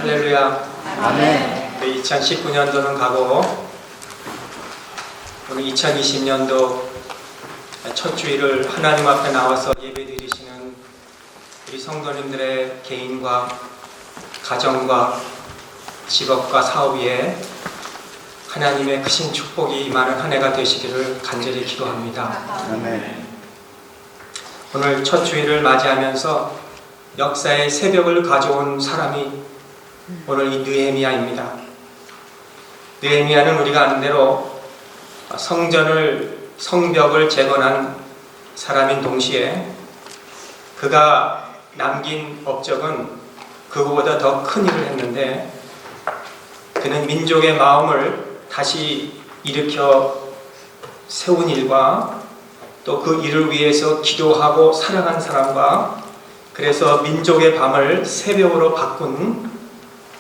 할렐루야. 아멘. 2019년도는 가고 오늘 2020년도 첫 주일을 하나님 앞에 나와서 예배드리시는 우리 성도님들의 개인과 가정과 직업과 사업 위에 하나님의 크신 축복이 임하는 한 해가 되시기를 간절히 기도합니다. 아멘. 오늘 첫 주일을 맞이하면서 역사의 새벽을 가져온 사람이 오늘 이 느헤미야입니다. 느헤미야는 우리가 아는 대로 성벽을 재건한 사람인 동시에 그가 남긴 업적은 그거보다 더 큰 일을 했는데, 그는 민족의 마음을 다시 일으켜 세운 일과 또 그 일을 위해서 기도하고 사랑한 사람과, 그래서 민족의 밤을 새벽으로 바꾼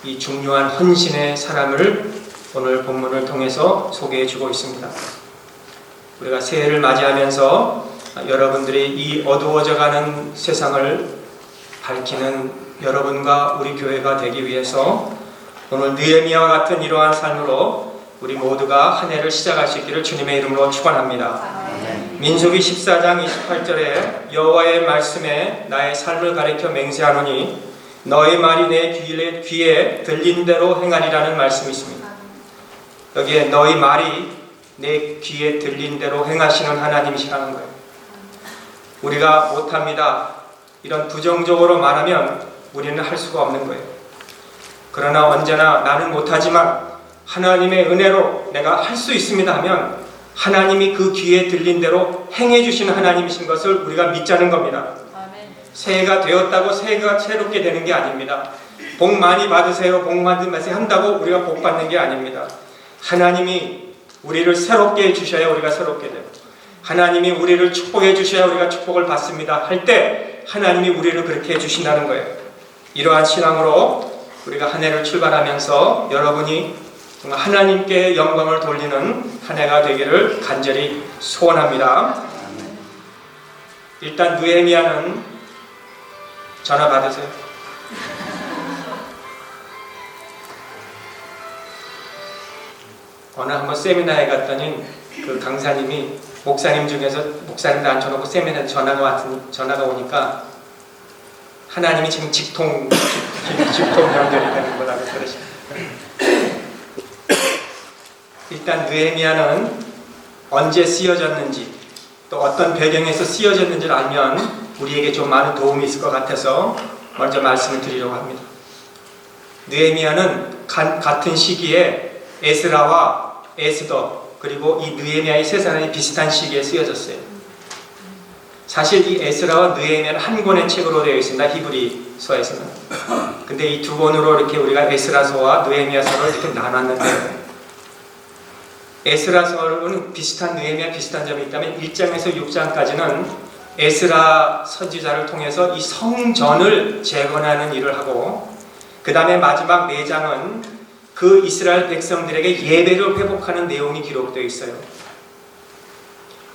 이 중요한 헌신의 사람을 오늘 본문을 통해서 소개해 주고 있습니다. 우리가 새해를 맞이하면서 여러분들이 이 어두워져가는 세상을 밝히는 여러분과 우리 교회가 되기 위해서 오늘 느헤미야와 같은 이러한 삶으로 우리 모두가 한 해를 시작할 수 있기를 주님의 이름으로 축원합니다. 민수기 14장 28절에 여호와의 말씀에 나의 삶을 가리켜 맹세하노니 너의 말이 내 귀에 들린 대로 행하리라는 말씀이 있습니다. 여기에 너의 말이 내 귀에 들린 대로 행하시는 하나님이시라는 거예요. 우리가 못합니다, 이런 부정적으로 말하면 우리는 할 수가 없는 거예요. 그러나 언제나 나는 못하지만 하나님의 은혜로 내가 할 수 있습니다 하면 하나님이 그 귀에 들린 대로 행해 주시는 하나님이신 것을 우리가 믿자는 겁니다. 새해가 되었다고 새해가 새롭게 되는 게 아닙니다. 복 많이 받으세요, 복 많이 받으세요 한다고 우리가 복 받는 게 아닙니다. 하나님이 우리를 새롭게 해주셔야 우리가 새롭게 되고, 하나님이 우리를 축복해 주셔야 우리가 축복을 받습니다 할 때 하나님이 우리를 그렇게 해주신다는 거예요. 이러한 신앙으로 우리가 한 해를 출발하면서 여러분이 하나님께 영광을 돌리는 한 해가 되기를 간절히 소원합니다. 일단 느헤미야는 전화 받으세요. 어느 한번 세미나에 갔더니 그 강사님이 목사님 중에서 목사님도 앉혀놓고 세미나에 전화가 오니까 하나님이 지금 직통 연결이 되는 거라고 그러십니다. 일단 느헤미야는 언제 쓰여졌는지 또 어떤 배경에서 쓰여졌는지를 알면 우리에게 좀 많은 도움이 있을 것 같아서 먼저 말씀을 드리려고 합니다. 느헤미야는 같은 시기에 에스라와 에스더 그리고 이 느헤미야의 세 사람이 비슷한 시기에 쓰여졌어요. 사실 이 에스라와 느헤미야는 한 권의 책으로 되어 있습니다. 히브리서에서는. 근데 이 두 권으로 이렇게 우리가 에스라서와 느헤미야서를 이렇게 나눴는데, 에스라서는 비슷한 느헤미야 비슷한 점이 있다면 1장에서 6장까지는 에스라 선지자를 통해서 이 성전을 재건하는 일을 하고, 그 다음에 마지막 4장은 그 이스라엘 백성들에게 예배를 회복하는 내용이 기록되어 있어요.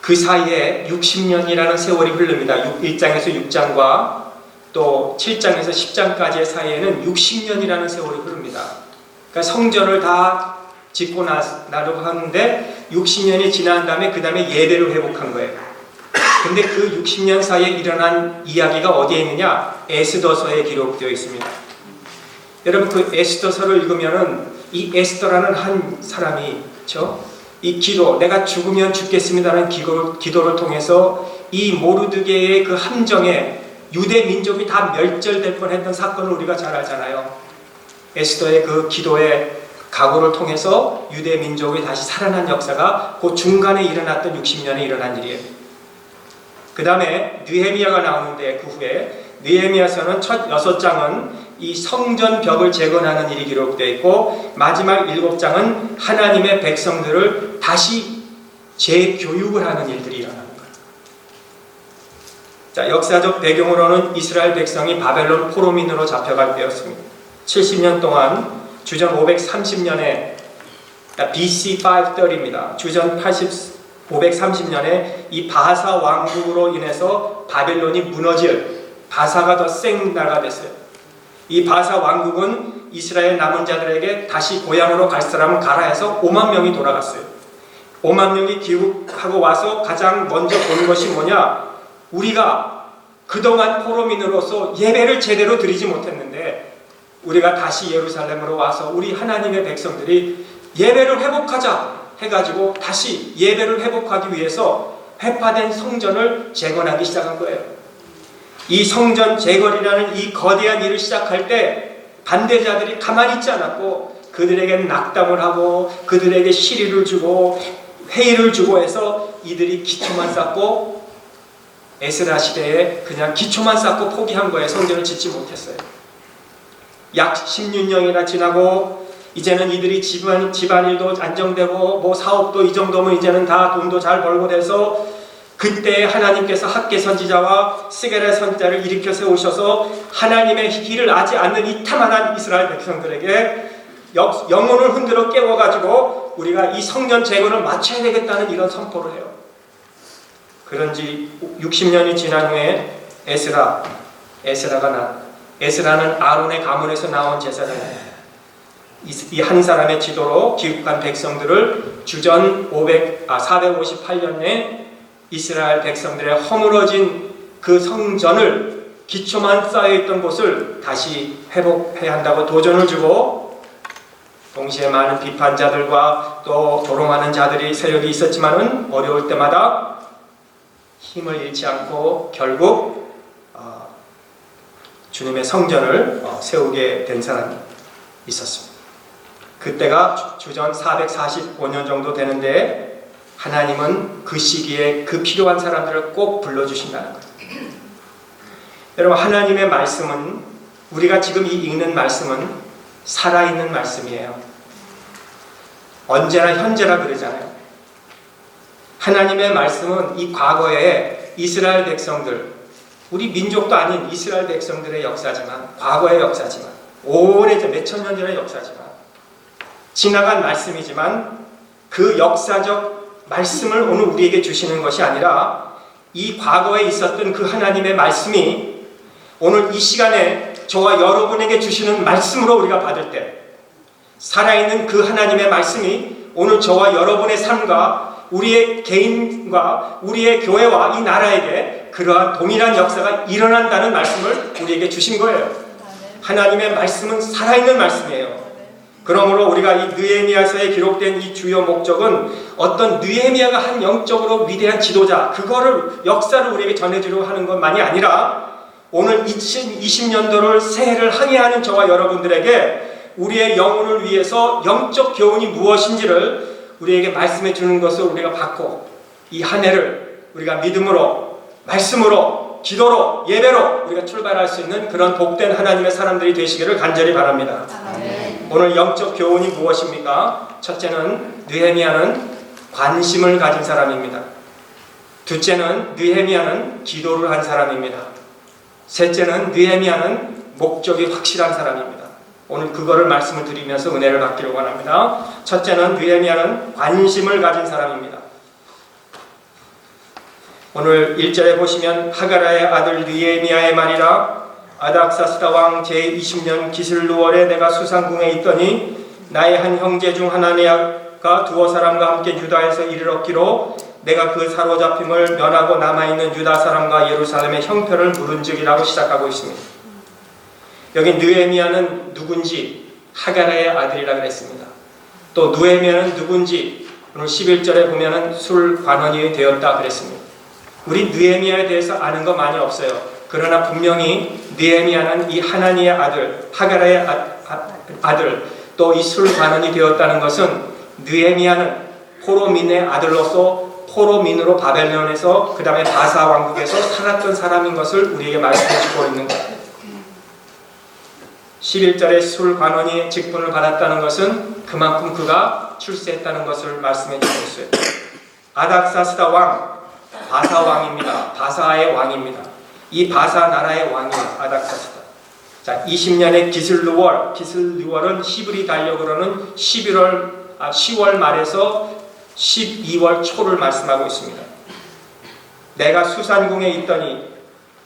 그 사이에 60년이라는 세월이 흐릅니다. 1장에서 6장과 또 7장에서 10장까지의 사이에는 60년이라는 세월이 흐릅니다. 그러니까 성전을 다 짓고 나려고 하는데 60년이 지난 다음에 그 다음에 예배를 회복한 거예요. 근데 그 60년 사이에 일어난 이야기가 어디에 있느냐? 에스더서에 기록되어 있습니다. 여러분, 그 에스더서를 읽으면은 이 에스더라는 한 사람이 이 기도, 내가 죽으면 죽겠습니다라는 기도를 통해서 이 모르드게의 그 함정에 유대 민족이 다 멸절될 뻔했던 사건을 우리가 잘 알잖아요. 에스더의 그 기도의 각오를 통해서 유대 민족이 다시 살아난 역사가 그 중간에 일어났던 60년에 일어난 일이에요. 그 다음에 느헤미야가 나오는데 그 후에 느헤미야서는 첫 6장은 이 성전 벽을 재건하는 일이 기록되어 있고, 마지막 7장은 하나님의 백성들을 다시 재교육을 하는 일들이 일어나는 거예요. 자, 역사적 배경으로는 이스라엘 백성이 바벨론 포로민으로 잡혀갈 때였습니다. 70년 동안 주전 530년에 BC 530입니다. 주전 530년에 이 바사 왕국으로 인해서 바벨론이 무너질, 바사가 더 센 나라가 됐어요. 이 바사 왕국은 이스라엘 남은 자들에게 다시 고향으로 갈 사람은 가라 해서 5만 명이 돌아갔어요. 5만 명이 귀국하고 와서 가장 먼저 본 것이 뭐냐? 우리가 그동안 포로민으로서 예배를 제대로 드리지 못했는데 우리가 다시 예루살렘으로 와서 우리 하나님의 백성들이 예배를 회복하자 해가지고 다시 예배를 회복하기 위해서 회파된 성전을 재건하기 시작한 거예요. 이 성전 재건이라는 이 거대한 일을 시작할 때 반대자들이 가만히 있지 않았고 그들에게 낙담을 하고 그들에게 시리를 주고 회의를 주고 해서 이들이 기초만 쌓고 에스라 시대에 그냥 기초만 쌓고 포기한 거예요. 성전을 짓지 못했어요. 약 16년이나 지나고 이제는 이들이 집안일도 안정되고 뭐 사업도 이 정도면 이제는 다 돈도 잘 벌고 돼서 그때 하나님께서 학개 선지자와 스게랴 선지자를 일으켜 세우셔서 하나님의 길을 아지 않는 이 탐하는 이스라엘 백성들에게 영혼을 흔들어 깨워가지고 우리가 이 성전 재건을 마쳐야 되겠다는 이런 선포를 해요. 그런지 60년이 지난 후에 에스라는 아론의 가문에서 나온 제사장이에요. 이 한 사람의 지도로 귀국한 백성들을 주전 458년에 이스라엘 백성들의 허물어진 그 성전을 기초만 쌓여있던 곳을 다시 회복해야 한다고 도전을 주고 동시에 많은 비판자들과 또 조롱하는 자들이 세력이 있었지만은 어려울 때마다 힘을 잃지 않고 결국 주님의 성전을 세우게 된 사람이 있었습니다. 그때가 주전 445년 정도 되는데 하나님은 그 시기에 그 필요한 사람들을 꼭 불러주신다는 거예요. 여러분, 하나님의 말씀은 우리가 지금 이 읽는 말씀은 살아있는 말씀이에요. 언제나 현재라 그러잖아요. 하나님의 말씀은 이 과거에 이스라엘 백성들, 우리 민족도 아닌 이스라엘 백성들의 역사지만, 과거의 역사지만, 오래전 몇천 년 전의 역사지만, 지나간 말씀이지만 그 역사적 말씀을 오늘 우리에게 주시는 것이 아니라 이 과거에 있었던 그 하나님의 말씀이 오늘 이 시간에 저와 여러분에게 주시는 말씀으로 우리가 받을 때 살아있는 그 하나님의 말씀이 오늘 저와 여러분의 삶과 우리의 개인과 우리의 교회와 이 나라에게 그러한 동일한 역사가 일어난다는 말씀을 우리에게 주신 거예요. 하나님의 말씀은 살아있는 말씀이에요. 그러므로 우리가 이 느헤미야서에 기록된 이 주요 목적은 어떤 느헤미야가 한 영적으로 위대한 지도자, 그거를 역사를 우리에게 전해주려고 하는 것만이 아니라 오늘 2020년도를 새해를 항해하는 저와 여러분들에게 우리의 영혼을 위해서 영적 교훈이 무엇인지를 우리에게 말씀해 주는 것을 우리가 받고 이 한 해를 우리가 믿음으로, 말씀으로, 기도로, 예배로 우리가 출발할 수 있는 그런 복된 하나님의 사람들이 되시기를 간절히 바랍니다. 아멘. 오늘 영적 교훈이 무엇입니까? 첫째는 느헤미야는 관심을 가진 사람입니다. 둘째는 느헤미야는 기도를 한 사람입니다. 셋째는 느헤미야는 목적이 확실한 사람입니다. 오늘 그거를 말씀을 드리면서 은혜를 받기를 원합니다. 첫째는 느헤미야는 관심을 가진 사람입니다. 오늘 1절에 보시면 하가라의 아들 느헤미야의 말이라 아닥사스다 왕 제20년 기슬루월에 내가 수산궁에 있더니 나의 한 형제 중 하나니아가 두어 사람과 함께 유다에서 이르렀기로 내가 그 사로잡힘을 면하고 남아있는 유다 사람과 예루살렘의 형편을 물은즉이라고 시작하고 있습니다. 여기 느헤미야는 누군지 하가라의 아들이라고 했습니다. 또 느헤미야는 누군지 오늘 11절에 보면은 술관원이 되었다 그랬습니다. 우리 느헤미야에 대해서 아는 거 많이 없어요. 그러나 분명히 느헤미야는 이 하나니의 아들, 하가라의 아들, 또 이 술관원이 되었다는 것은 느헤미야는 포로민의 아들로서 포로민으로 바벨론에서 그 다음에 바사 왕국에서 살았던 사람인 것을 우리에게 말씀해 주고 있는 거예요. 11절에 술관원이 직분을 받았다는 것은 그만큼 그가 출세했다는 것을 말씀해 주고 있어요. 아닥사스다 왕, 바사 왕입니다. 바사의 왕입니다. 이 바사 나라의 왕이에요. 아닥사스다. 자, 20년의 기슬루월은 히브리 달력으로는 10월 말에서 12월 초를 말씀하고 있습니다. 내가 수산궁에 있더니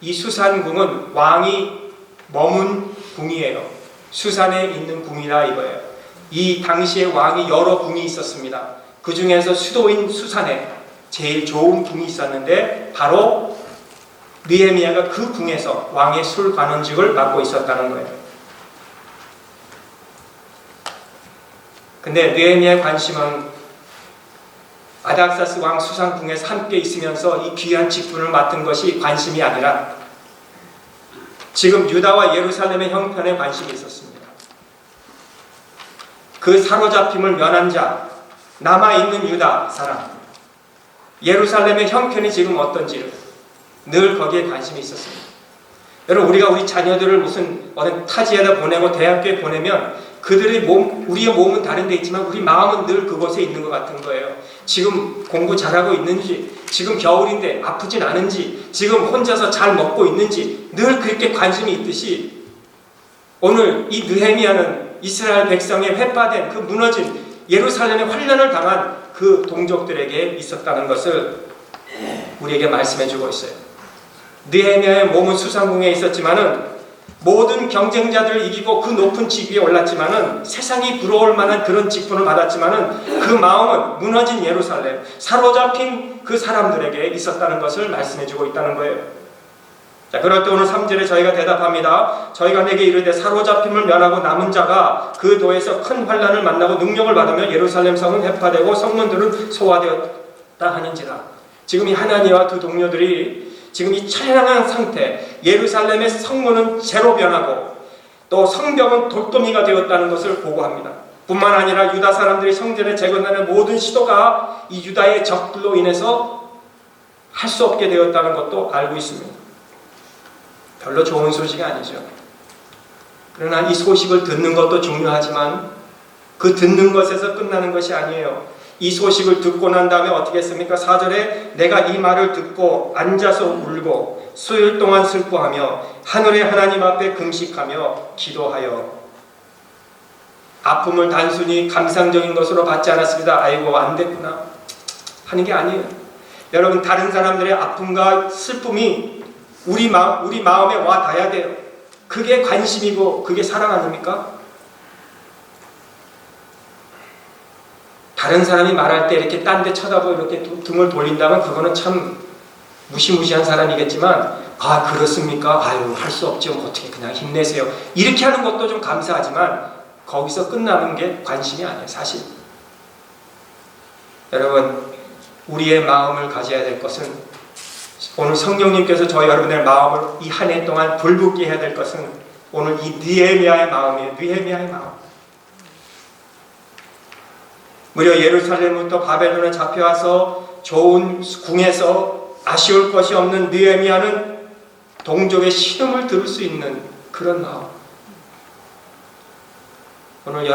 이 수산궁은 왕이 머문 궁이에요. 수산에 있는 궁이라 이거예요. 이 당시에 왕이 여러 궁이 있었습니다. 그 중에서 수도인 수산에 제일 좋은 궁이 있었는데 바로 느헤미야가 그 궁에서 왕의 술관원직을 맡고 있었다는 거예요. 근데 느헤미야의 관심은 아닥사스 왕 수산궁에서 함께 있으면서 이 귀한 직분을 맡은 것이 관심이 아니라 지금 유다와 예루살렘의 형편에 관심이 있었습니다. 그 사로잡힘을 면한 자, 남아있는 유다 사람, 예루살렘의 형편이 지금 어떤지 늘 거기에 관심이 있었습니다. 여러분, 우리가 우리 자녀들을 무슨 어떤 타지에다 보내고 대학교에 보내면 그들의 우리의 몸은 다른 데 있지만 우리 마음은 늘 그곳에 있는 것 같은 거예요. 지금 공부 잘하고 있는지, 지금 겨울인데 아프진 않은지, 지금 혼자서 잘 먹고 있는지 늘 그렇게 관심이 있듯이 오늘 이 느헤미야는 이스라엘 백성의 회파된 그 무너진 예루살렘의 환난을 당한 그 동족들에게 있었다는 것을 우리에게 말씀해주고 있어요. 느헤미야의 몸은 수상궁에 있었지만은 모든 경쟁자들을 이기고 그 높은 직위에 올랐지만은 세상이 부러울 만한 그런 직분을 받았지만은 그 마음은 무너진 예루살렘, 사로잡힌 그 사람들에게 있었다는 것을 말씀해주고 있다는 거예요. 자, 그럴 때 오늘 3절에 저희가 대답합니다. 저희가 내게 이르되 사로잡힘을 면하고 남은 자가 그 도에서 큰 환난을 만나고 능력을 받으며 예루살렘 성은 회파되고 성문들은 소화되었다 하는지라. 지금 이 하나니와 두 동료들이 지금 이 처량한 상태, 예루살렘의 성문은 재로 변하고 또 성벽은 돌더미가 되었다는 것을 보고합니다. 뿐만 아니라 유다 사람들이 성전에 재건하는 모든 시도가 이 유다의 적들로 인해서 할 수 없게 되었다는 것도 알고 있습니다. 별로 좋은 소식이 아니죠. 그러나 이 소식을 듣는 것도 중요하지만 그 듣는 것에서 끝나는 것이 아니에요. 이 소식을 듣고 난 다음에 어떻게 했습니까? 4절에 내가 이 말을 듣고 앉아서 울고 수일 동안 슬퍼하며 하늘의 하나님 앞에 금식하며 기도하여. 아픔을 단순히 감상적인 것으로 받지 않았습니다. 아이고 안 됐구나 하는 게 아니에요. 여러분, 다른 사람들의 아픔과 슬픔이 우리 마음에 와 닿아야 돼요. 그게 관심이고 그게 사랑 아닙니까? 다른 사람이 말할 때 이렇게 딴 데 쳐다보고 이렇게 등을 돌린다면 그거는 참 무시무시한 사람이겠지만, 아 그렇습니까? 아유 할 수 없죠. 어떻게 그냥 힘내세요. 이렇게 하는 것도 좀 감사하지만 거기서 끝나는 게 관심이 아니에요. 사실 여러분, 우리의 마음을 가져야 될 것은, 오늘 성령님께서 저희 여러분의 마음을 이 한 해 동안 불붙게 해야 될 것은 오늘 이 느헤미야의 마음이에요. 느헤미야의 마음. 무려 예루살렘부터 바벨론에 잡혀와서 좋은 궁에서 아쉬울 것이 없는 느헤미야는 동족의 신음을 들을 수 있는 그런 마음. 오늘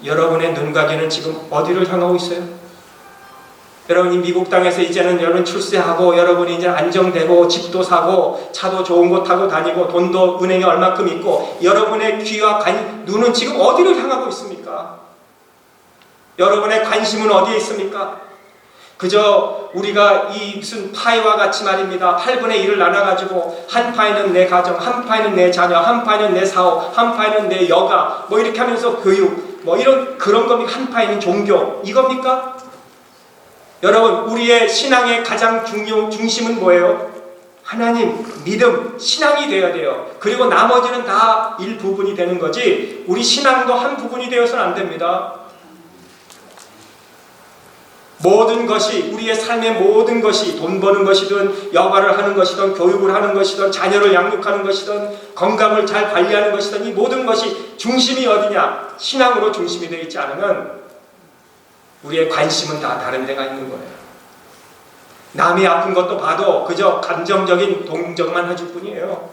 여러분의 눈가기는 지금 어디를 향하고 있어요? 여러분이 미국 땅에서 이제는 여러분 출세하고 여러분이 이제 안정되고 집도 사고 차도 좋은 거 타고 다니고 돈도 은행에 얼마큼 있고 여러분의 귀와 눈은 지금 어디를 향하고 있습니까? 여러분의 관심은 어디에 있습니까? 그저 우리가 이 무슨 파이와 같이 말입니다. 8분의 1을 나눠가지고 한 파이는 내 가정, 한 파이는 내 자녀, 한 파이는 내 사업, 한 파이는 내 여가, 뭐 이렇게 하면서 교육, 뭐 이런 그런 겁니까? 한 파이는 종교, 이겁니까? 여러분, 우리의 신앙의 가장 중심은 뭐예요? 하나님, 믿음, 신앙이 되어야 돼요. 그리고 나머지는 다 일부분이 되는 거지 우리 신앙도 한 부분이 되어서는 안 됩니다. 모든 것이, 우리의 삶의 모든 것이, 돈 버는 것이든 여가를 하는 것이든 교육을 하는 것이든 자녀를 양육하는 것이든 건강을 잘 관리하는 것이든 이 모든 것이 중심이 어디냐? 신앙으로 중심이 되어 있지 않으면 우리의 관심은 다 다른 데가 있는 거예요. 남이 아픈 것도 봐도 그저 감정적인 동정만 해줄 뿐이에요.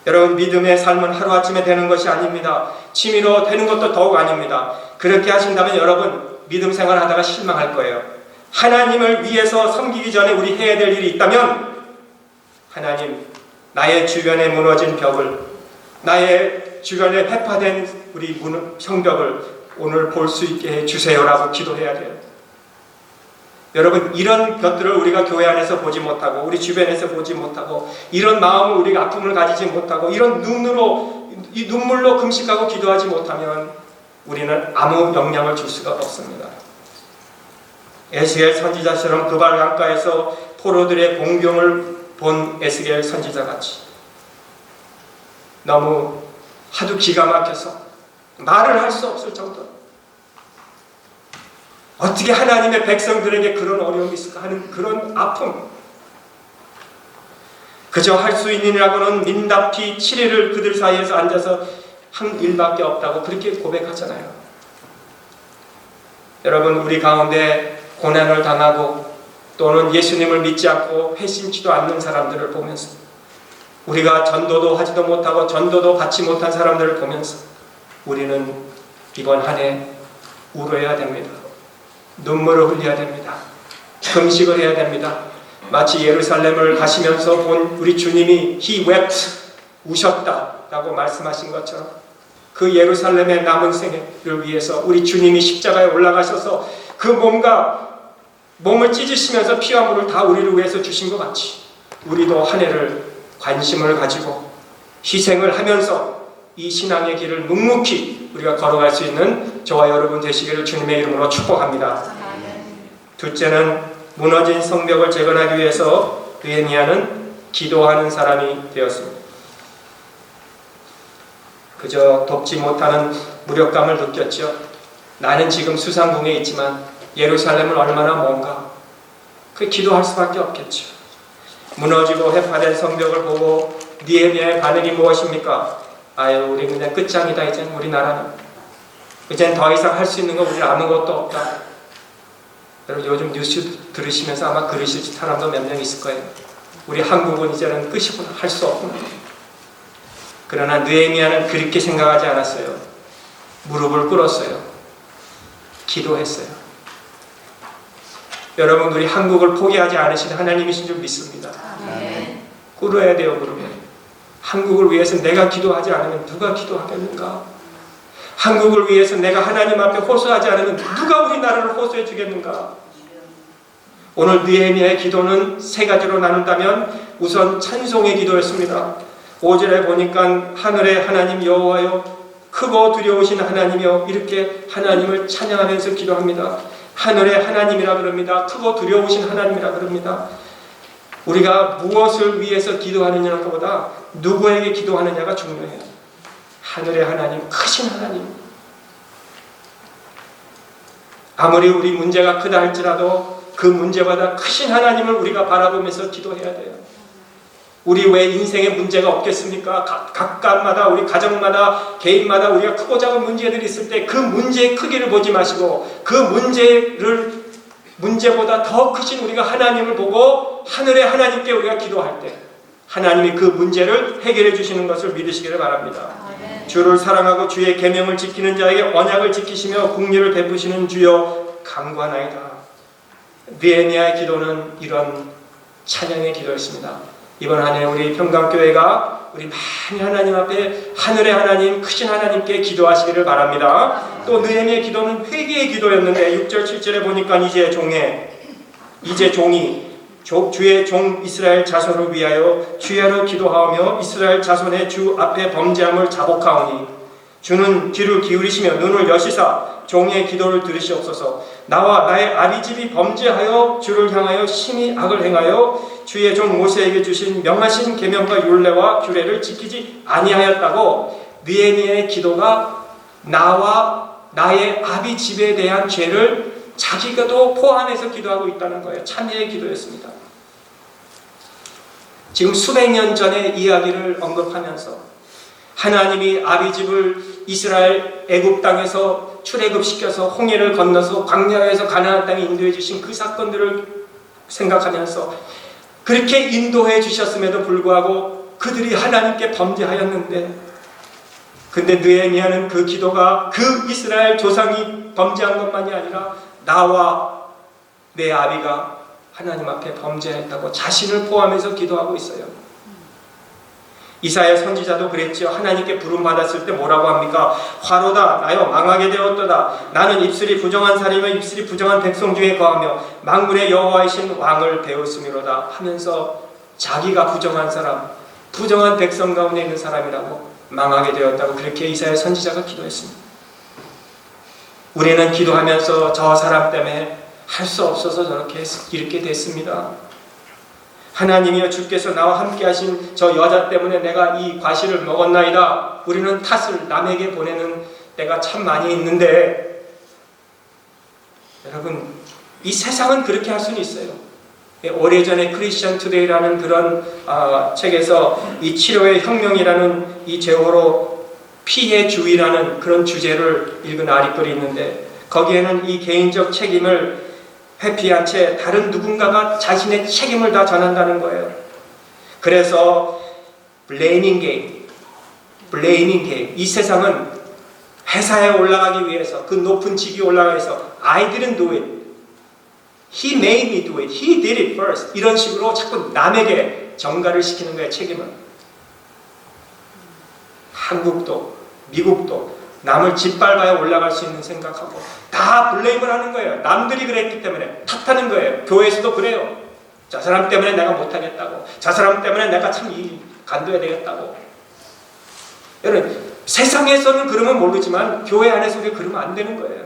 여러분, 믿음의 삶은 하루아침에 되는 것이 아닙니다. 취미로 되는 것도 더욱 아닙니다. 그렇게 하신다면 여러분 믿음 생활 하다가 실망할 거예요. 하나님을 위해서 섬기기 전에 우리 해야 될 일이 있다면, 하나님, 나의 주변에 무너진 벽을, 나의 주변에 회파된 우리 성벽을 오늘 볼 수 있게 해주세요라고 기도해야 돼요. 여러분, 이런 것들을 우리가 교회 안에서 보지 못하고 우리 주변에서 보지 못하고 이런 마음을 우리가 아픔을 가지지 못하고 이런 눈으로 이 눈물로 금식하고 기도하지 못하면 우리는 아무 영향을 줄 수가 없습니다. 에스겔 선지자처럼 그발 강가에서 포로들의 공경을 본 에스겔 선지자같이 너무 하도 기가 막혀서 말을 할 수 없을 정도로 어떻게 하나님의 백성들에게 그런 어려움이 있을까 하는 그런 아픔, 그저 할 수 있느니라고는 민답히 7일을 그들 사이에서 앉아서 한 일밖에 없다고 그렇게 고백하잖아요. 여러분, 우리 가운데 고난을 당하고 또는 예수님을 믿지 않고 회심치도 않는 사람들을 보면서, 우리가 전도도 하지도 못하고 전도도 받지 못한 사람들을 보면서 우리는 이번 한 해 울어야 됩니다. 눈물을 흘려야 됩니다. 금식을 해야 됩니다. 마치 예루살렘을 가시면서 본 우리 주님이 He wept, 우셨다라고 말씀하신 것처럼 그 예루살렘의 남은 생애를 위해서 우리 주님이 십자가에 올라가셔서 그 몸을 찢으시면서 피와 물을 다 우리를 위해서 주신 것 같이 우리도 한 해를 관심을 가지고 희생을 하면서 이 신앙의 길을 묵묵히 우리가 걸어갈 수 있는 저와 여러분 되시기를 주님의 이름으로 축복합니다. 둘째는 무너진 성벽을 재건하기 위해서 느헤미야는 기도하는 사람이 되었습니다. 그저 돕지 못하는 무력감을 느꼈죠. 나는 지금 수상궁에 있지만 예루살렘은 얼마나 먼가. 그 기도할 수밖에 없겠죠. 무너지고 해파된 성벽을 보고 느헤미야의 반응이 무엇입니까? 아유, 우리 그냥 끝장이다. 이젠 우리나라는 이젠 더 이상 할 수 있는 거 우리 아무것도 없다. 여러분, 요즘 뉴스 들으시면서 아마 그러실 사람도 몇 명 있을 거예요. 우리 한국은 이제는 끝이구나, 할 수 없구나. 그러나 느헤미야는 그렇게 생각하지 않았어요. 무릎을 꿇었어요. 기도했어요. 여러분, 우리 한국을 포기하지 않으신 하나님이신 줄 믿습니다. 꿇어야 돼요. 그러면 한국을 위해서 내가 기도하지 않으면 누가 기도하겠는가? 한국을 위해서 내가 하나님 앞에 호소하지 않으면 누가 우리나라를 호소해 주겠는가? 오늘 느헤미야의 기도는 세 가지로 나눈다면 우선 찬송의 기도였습니다. 5절에 보니까 하늘의 하나님 여호와여, 크고 두려우신 하나님이여, 이렇게 하나님을 찬양하면서 기도합니다. 하늘의 하나님이라 그럽니다. 크고 두려우신 하나님이라 그럽니다. 우리가 무엇을 위해서 기도하느냐보다 누구에게 기도하느냐가 중요해요. 하늘의 하나님, 크신 하나님. 아무리 우리 문제가 크다 할지라도 그 문제보다 크신 하나님을 우리가 바라보면서 기도해야 돼요. 우리 왜 인생에 문제가 없겠습니까? 각각마다, 우리 가정마다, 개인마다 우리가 크고 작은 문제들이 있을 때 그 문제의 크기를 보지 마시고 그 문제보다 더 크신 우리가 하나님을 보고 하늘의 하나님께 우리가 기도할 때 하나님이 그 문제를 해결해 주시는 것을 믿으시기를 바랍니다. 주를 사랑하고 주의 계명을 지키는 자에게 언약을 지키시며 긍휼을 베푸시는 주여 간구하나이다. 느헤미야의 기도는 이런 찬양의 기도였습니다. 이번 한 해 우리 평강교회가 우리 많이 하나님 앞에 하늘의 하나님, 크신 하나님께 기도하시기를 바랍니다. 또 느헤미야의 기도는 회개의 기도였는데 6절 7절에 보니까 이제 종이 주의 종 이스라엘 자손을 위하여 주야로 기도하며 이스라엘 자손의 주 앞에 범죄함을 자복하오니 주는 귀를 기울이시며 눈을 여시사 종의 기도를 들으시옵소서. 나와 나의 아비집이 범죄하여 주를 향하여 심히 악을 행하여 주의 종 모세에게 주신 명하신 계명과 율례와 규례를 지키지 아니하였다고 느헤미야의 기도가 나와 나의 아비집에 대한 죄를 자기가도 포함해서 기도하고 있다는 거예요. 참회의 기도였습니다. 지금 수백 년 전의 이야기를 언급하면서 하나님이 아비집을 이스라엘 애굽 땅에서 출애굽시켜서 홍해를 건너서 광야에서 가나안 땅에 인도해 주신 그 사건들을 생각하면서 그렇게 인도해 주셨음에도 불구하고 그들이 하나님께 범죄하였는데, 근데 느헤미야는 그 기도가 그 이스라엘 조상이 범죄한 것만이 아니라 나와 내 아비가 하나님 앞에 범죄했다고 자신을 포함해서 기도하고 있어요. 이사야 선지자도 그랬죠. 하나님께 부름받았을 때 뭐라고 합니까? 화로다 나여 망하게 되었도다. 나는 입술이 부정한 사람이며 입술이 부정한 백성 중에 거하며 만군의 여호와이신 왕을 배웠음이로다 하면서 자기가 부정한 사람, 부정한 백성 가운데 있는 사람이라고 망하게 되었다고 그렇게 이사야 선지자가 기도했습니다. 우리는 기도하면서 저 사람 때문에 할 수 없어서 저렇게 이렇게 됐습니다. 하나님이여 주께서 나와 함께 하신 저 여자 때문에 내가 이 과실을 먹었나이다. 우리는 탓을 남에게 보내는 때가 참 많이 있는데, 여러분, 이 세상은 그렇게 할 수는 있어요. 오래전에 크리스천 투데이라는 그런 책에서 이 치료의 혁명이라는 이 제호로 피해주의라는 그런 주제를 읽은 아리글이 있는데, 거기에는 이 개인적 책임을 회피한 채 다른 누군가가 자신의 책임을 다 전한다는 거예요. 그래서 blaming game. 이 세상은 회사에 올라가기 위해서, 그 높은 직위 올라가기 위해서 I didn't do it. He made me do it. He did it first. 이런 식으로 자꾸 남에게 전가를 시키는 거예요, 책임을. 한국도 미국도 남을 짓밟아야 올라갈 수 있는 생각하고 다 블레임을 하는 거예요. 남들이 그랬기 때문에 탓하는 거예요. 교회에서도 그래요. 저 사람 때문에 내가 못하겠다고, 저 사람 때문에 내가 참 이 간도해야 되겠다고. 여러분, 세상에서는 그러면 모르지만 교회 안에서 우리가 그러면 안 되는 거예요.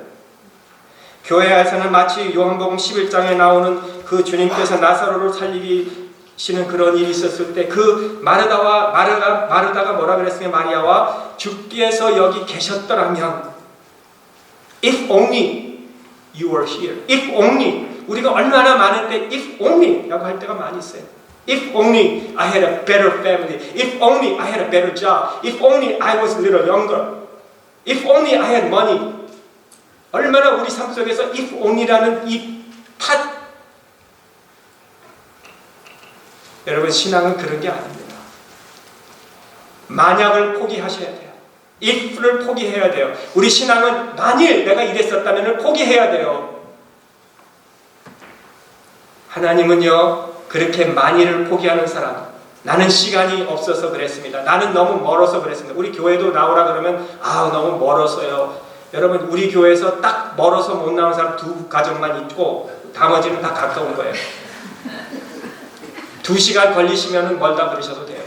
교회 안에서는 마치 요한복음 11장에 나오는 그 주님께서 나사로를 살리시는 그런 일이 있었을 때 그 마르다가 뭐라 그랬으면 마리아와 주께서 여기 계셨더라면, if only you were here, if only, 우리가 얼마나 많은데 if only 라고 할 때가 많이 있어요. If only I had a better family, if only I had a better job, if only I was a little younger, if only I had money. 얼마나 우리 삶 속에서 if only라는 이 탓. 여러분, 신앙은 그런 게 아닙니다. 만약을 포기하셔야 돼요. if를 포기해야 돼요. 우리 신앙은 만일 내가 이랬었다면 포기해야 돼요. 하나님은요, 그렇게 만일을 포기하는 사람, 나는 시간이 없어서 그랬습니다, 나는 너무 멀어서 그랬습니다. 우리 교회도 나오라 그러면 너무 멀어서요. 여러분, 우리 교회에서 딱 멀어서 못 나오는 사람 2가정만 있고 나머지는 다 가까운 거예요. 2시간 걸리시면 멀다 그러셔도 돼요.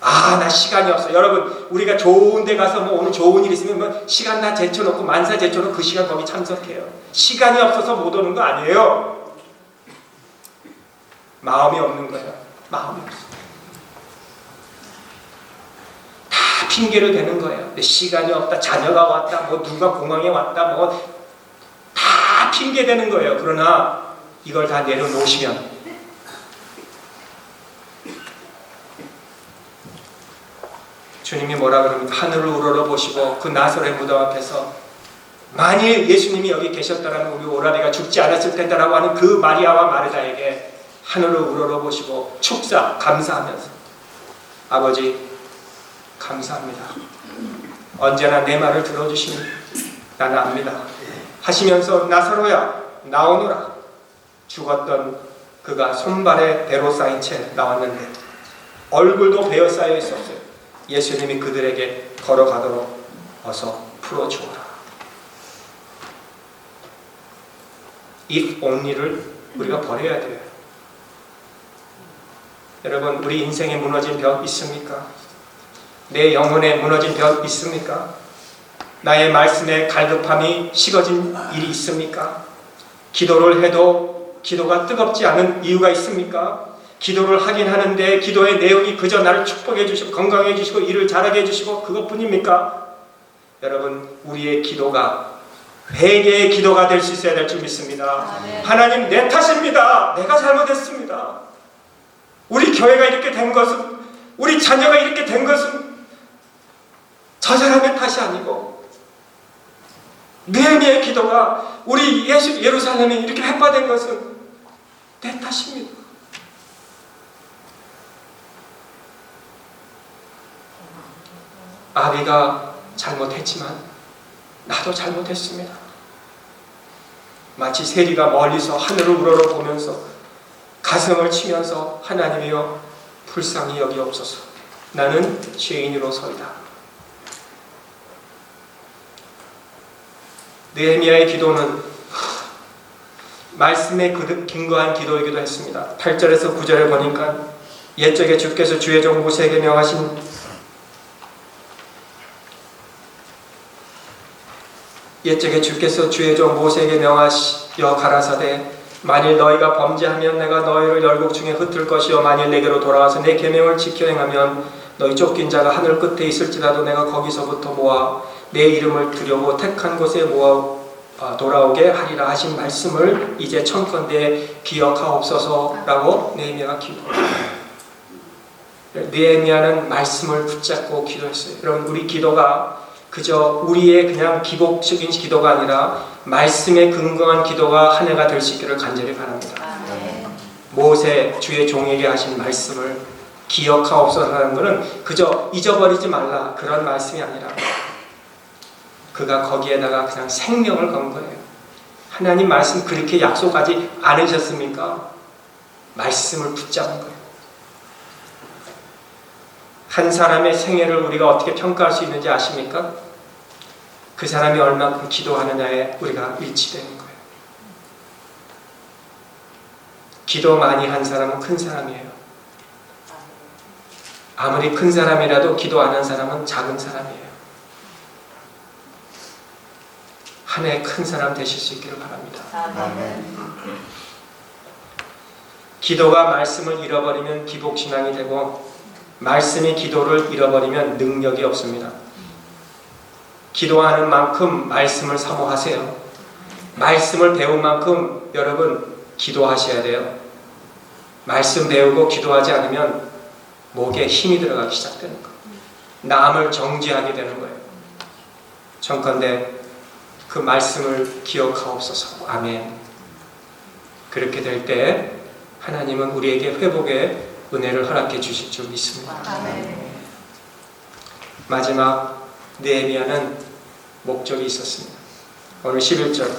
나 시간이 없어. 여러분, 우리가 좋은 데 가서 뭐 오늘 좋은 일 있으면 시간 다 제쳐놓고 만사 제쳐놓고 그 시간 거기 참석해요. 시간이 없어서 못 오는 거 아니에요. 마음이 없는 거예요. 마음이 없어. 다 핑계를 대는 거예요. 시간이 없다, 자녀가 왔다, 뭐 누가 공항에 왔다, 뭐 다 핑계 대는 거예요. 그러나 이걸 다 내려놓으시면 주님이 뭐라 그러면 하늘을 우러러보시고 그 나사로의 무덤 앞에서 만일 예수님이 여기 계셨더라면 우리 오라비가 죽지 않았을 텐데라고 하는 그 마리아와 마르다에게 하늘을 우러러보시고 축사, 감사하면서 아버지 감사합니다. 언제나 내 말을 들어주시니 나는 압니다 하시면서 나사로야 나오너라. 죽었던 그가 손발에 배로 쌓인 채 나왔는데 얼굴도 베어 쌓여 있었어요. 예수님이 그들에게 걸어가도록 어서 풀어주어라. if only를 우리가 버려야 돼요. 여러분, 우리 인생에 무너진 벽 있습니까? 내 영혼에 무너진 벽 있습니까? 나의 말씀에 갈급함이 식어진 일이 있습니까? 기도를 해도 기도가 뜨겁지 않은 이유가 있습니까? 기도를 하긴 하는데 기도의 내용이 그저 나를 축복해 주시고 건강해 주시고 일을 잘하게 해주시고 그것뿐입니까? 여러분, 우리의 기도가 회개의 기도가 될 수 있어야 될 줄 믿습니다. 하나님, 내 탓입니다. 내가 잘못했습니다. 우리 교회가 이렇게 된 것은, 우리 자녀가 이렇게 된 것은 저 사람의 탓이 아니고 느헤미야의 기도가 우리 예루살렘이 이렇게 해파된 것은 내 탓입니다. 아비가 잘못했지만 나도 잘못했습니다. 마치 세리가 멀리서 하늘을 우러러보면서 가슴을 치면서 하나님이여 불쌍히 여기옵소서. 나는 죄인으로서이다. 느헤미야의 기도는 말씀에 근거한 기도이기도 했습니다. 8절에서 9절에 보니까 옛적에 주께서 주의 종 모세에게 명하신 옛적에 주께서 주의 종 모세에게 명하여 가라사대 만일 너희가 범죄하면 내가 너희를 열국 중에 흩을 것이요 만일 내게로 돌아와서 내 계명을 지켜 행하면 너희 쫓긴 자가 하늘 끝에 있을지라도 내가 거기서부터 모아 내 이름을 두려고 택한 곳에 모아 돌아오게 하리라 하신 말씀을 이제 청컨대 기억하옵소서라고 느헤미야가 기도합니다. 느헤미야는 말씀을 붙잡고 기도했어요. 여러분, 우리 기도가 그저 우리의 그냥 기복적인 기도가 아니라 말씀에 근거한 기도가 한 해가 될 수 있기를 간절히 바랍니다. 모세 주의 종에게 하신 말씀을 기억하옵소서라는 것은 그저 잊어버리지 말라 그런 말씀이 아니라 그가 거기에다가 그냥 생명을 건 거예요. 하나님 말씀 그렇게 약속하지 않으셨습니까? 말씀을 붙잡은 거예요. 한 사람의 생애를 우리가 어떻게 평가할 수 있는지 아십니까? 그 사람이 얼마큼 기도하느냐에 우리가 일치되는 거예요. 기도 많이 한 사람은 큰 사람이에요. 아무리 큰 사람이라도 기도 안 한 사람은 작은 사람이에요. 한 해 큰 사람 되실 수 있기를 바랍니다. 기도가 말씀을 잃어버리면 기복신앙이 되고 말씀이 기도를 잃어버리면 능력이 없습니다. 기도하는 만큼 말씀을 사모하세요. 말씀을 배운 만큼 여러분 기도하셔야 돼요. 말씀 배우고 기도하지 않으면 목에 힘이 들어가기 시작되는 거예요. 남을 정죄하게 되는 거예요. 청컨대 그 말씀을 기억하옵소서. 아멘. 그렇게 될 때 하나님은 우리에게 회복의 은혜를 허락해 주실 줄 믿습니다. 아멘. 마지막 느헤미야는 목적이 있었습니다. 오늘 11절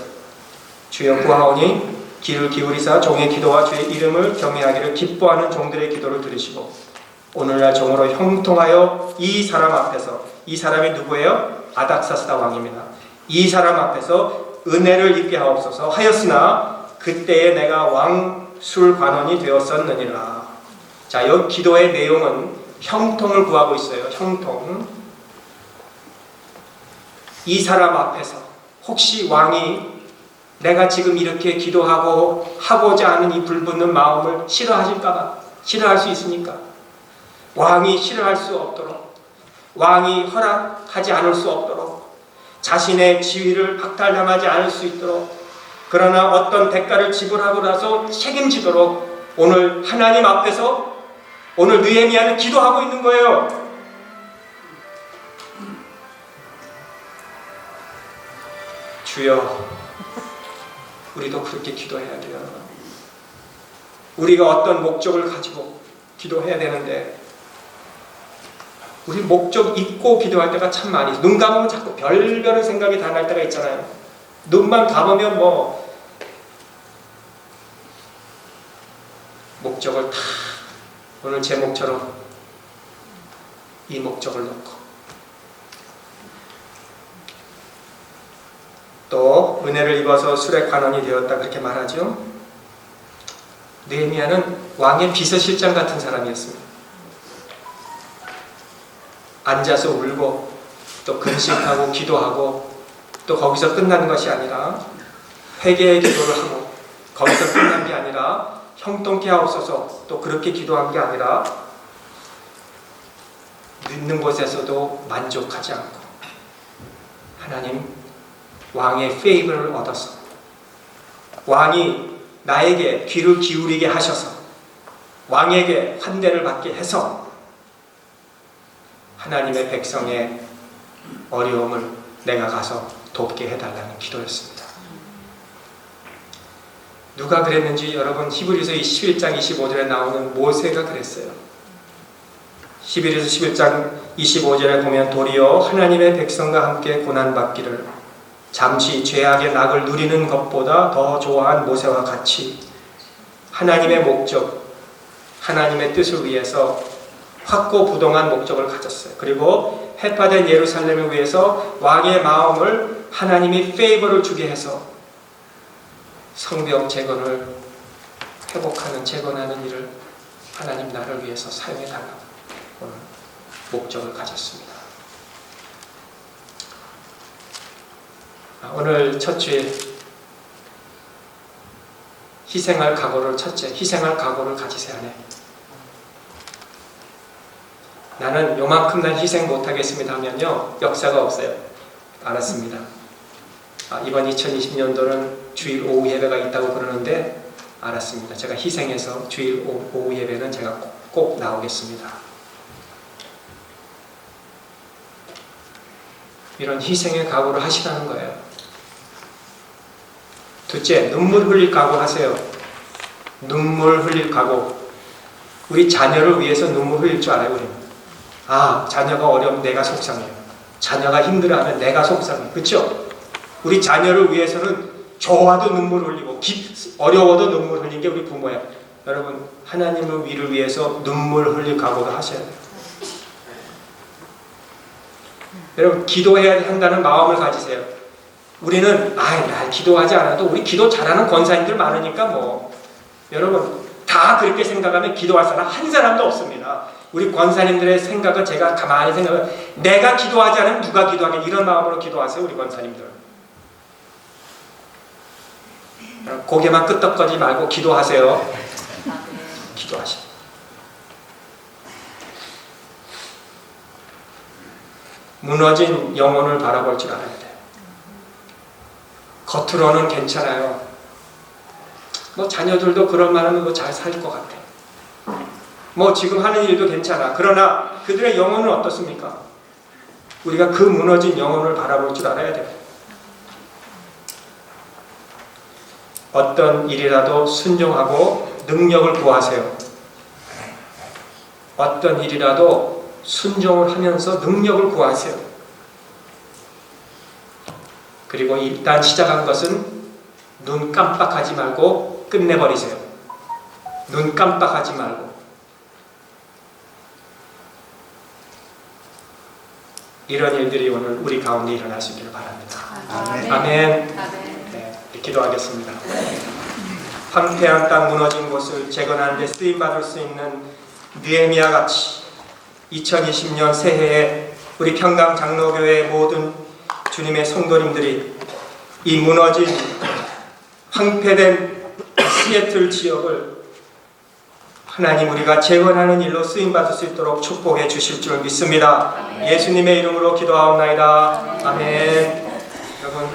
주여 구하오니 귀를 기울이사 종의 기도와 주의 이름을 경외하기를 기뻐하는 종들의 기도를 들으시고 오늘날 종으로 형통하여 이 사람 앞에서, 이 사람이 누구예요? 아닥사스다 왕입니다. 이 사람 앞에서 은혜를 입게 하옵소서 하였으나 그때에 내가 왕술 관원이 되었었느니라. 자, 여기 기도의 내용은 형통을 구하고 있어요. 형통. 이 사람 앞에서 혹시 왕이 내가 지금 이렇게 기도하고 하고자 하는 이 불붙는 마음을 싫어하실까봐, 싫어할 수 있으니까 왕이 싫어할 수 없도록, 왕이 허락하지 않을 수 없도록, 자신의 지위를 박탈당하지 않을 수 있도록, 그러나 어떤 대가를 지불하고 나서 책임지도록 오늘 하나님 앞에서 오늘 느헤미야는 기도하고 있는 거예요. 주여, 우리도 그렇게 기도해야 돼요. 우리가 어떤 목적을 가지고 기도해야 되는데 우리 목적 잊고 기도할 때가 참 많이 있어요. 눈 감으면 자꾸 별별의 생각이 다 날 때가 있잖아요. 눈만 감으면 뭐 목적을 다 오늘 제목처럼 이 목적을 놓고 또 은혜를 입어서 술의 관원이 되었다 그렇게 말하죠. 느헤미야는 왕의 비서실장 같은 사람이었습니다. 앉아서 울고 또 금식하고 기도하고 또 거기서 끝나는 것이 아니라 회개의 기도를 하고 거기서 끝난 게 아니라 형통케 하옵소서 또 그렇게 기도한 게 아니라 늦는 곳에서도 만족하지 않고 하나님 왕의 페이버를 얻어서 왕이 나에게 귀를 기울이게 하셔서 왕에게 환대를 받게 해서 하나님의 백성의 어려움을 내가 가서 돕게 해달라는 기도였습니다. 누가 그랬는지 여러분 히브리서 11장 25절에 나오는 모세가 그랬어요. 히브리서 11장 25절에 보면 도리어 하나님의 백성과 함께 고난받기를 잠시 죄악의 낙을 누리는 것보다 더 좋아한 모세와 같이 하나님의 목적, 하나님의 뜻을 위해서 확고부동한 목적을 가졌어요. 그리고 해파된 예루살렘을 위해서 왕의 마음을 하나님이 페이버를 주게 해서 성벽 재건을 회복하는 재건하는 일을 하나님 나를 위해서 사용해달라고 오늘 목적을 가졌습니다. 오늘 첫 주에 희생할 각오를 첫째, 희생할 각오를 가지세요. 하네. 나는 요만큼 난 희생 못하겠습니다 하면요 역사가 없어요. 알았습니다. 이번 2020년도는 주일 오후 예배가 있다고 그러는데 알았습니다. 제가 희생해서 주일 오후 예배는 제가 꼭 나오겠습니다. 이런 희생의 각오를 하시라는 거예요. 둘째, 눈물 흘릴 각오 하세요. 눈물 흘릴 각오. 우리 자녀를 위해서 눈물 흘릴 줄 알아요. 우리는. 자녀가 어려우면 내가 속상해요. 자녀가 힘들어하면 내가 속상해요. 그렇죠? 우리 자녀를 위해서는 좋아도 눈물 흘리고 어려워도 눈물 흘리는 게 우리 부모야. 여러분, 하나님의 위를 위해서 눈물 흘릴 각오도 하셔야 돼요. 여러분, 기도해야 한다는 마음을 가지세요. 우리는 기도하지 않아도 우리 기도 잘하는 권사님들 많으니까 여러분 다 그렇게 생각하면 기도할 사람 한 사람도 없습니다. 우리 권사님들의 생각은 제가 가만히 생각하면 내가 기도하지 않으면 누가 기도하게, 이런 마음으로 기도하세요. 우리 권사님들 고개만 끄덕거리지 말고 기도하세요. 기도하시오. 무너진 영혼을 바라볼 줄 알아야 돼요. 겉으로는 괜찮아요. 자녀들도 그런 말 하면 잘 살 것 같아. 지금 하는 일도 괜찮아. 그러나 그들의 영혼은 어떻습니까? 우리가 그 무너진 영혼을 바라볼 줄 알아야 돼요. 어떤 일이라도 순종하고 능력을 구하세요. 어떤 일이라도 순종을 하면서 능력을 구하세요. 그리고 일단 시작한 것은 눈 깜빡하지 말고 끝내버리세요. 눈 깜빡하지 말고. 이런 일들이 오늘 우리 가운데 일어날 수 있기를 바랍니다. 아멘. 네, 기도하겠습니다. 황폐한 땅, 무너진 곳을 재건하는 데 쓰임받을 수 있는 느헤미야 같이 2020년 새해에 우리 평강 장로교회의 모든 주님의 성도님들이 이 무너진 황폐된 시애틀 지역을 하나님 우리가 재건하는 일로 쓰임받을 수 있도록 축복해 주실 줄 믿습니다. 예수님의 이름으로 기도하옵나이다. 아멘. 여러분